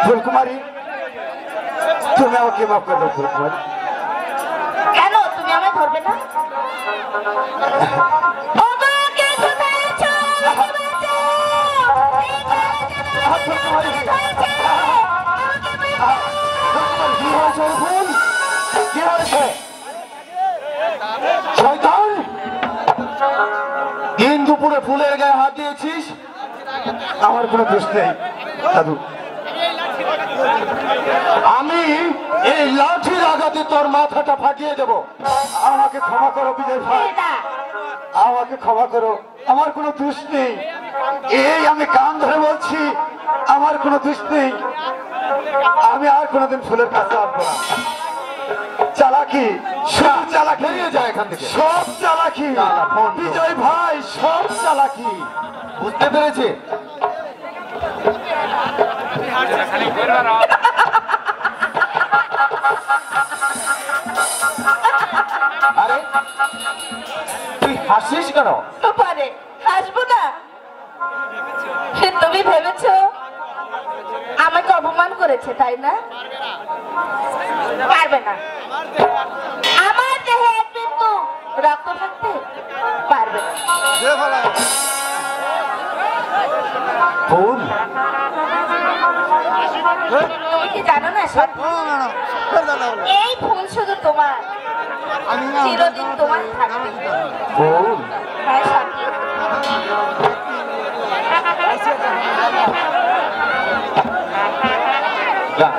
ফুলকুমারী, তুমি আমাকে মাফ করে দাও ফুলকুমারী। কেন তুমি আমায় ধরবে না? দিন দুপুরে ফুলের গায়ে হাত দিয়েছিস, আমার কোনো দোষ নেই দাদু। আমি এই লাঠির আঘাতে তোর মাথাটা ফাটিয়ে দেব। আমাকে ক্ষমা করো বিজয় ভাই, আমাকে ক্ষমা করো, আমার কোনো দোষ নেই। এই আমি কান ধরে বলছি, আমার কোনো দোষ নেই। আমি আর কোনোদিন ফুলের কাছে আসবো না। চালাকি, সব চালাকি, বেরিয়ে যায় এখান থেকে, সব চালাকি বিজয় ভাই, সব চালাকি। বুঝতে পেরেছি? আরে তুই হাসিস কেন? পারে হাসবো না? তুমি ভেবেছো আমাকে অপমান করেছে, তাই না? পারবে না। আমার দেহে এক বিন্দু রক্ত থাকতে পারবে না। ফুল, তুমি কি জানো না এই ফুল শুধু তোমার, চিরদিন তোমার থাকবে। ফুল, হ্যাঁ সখী। যা।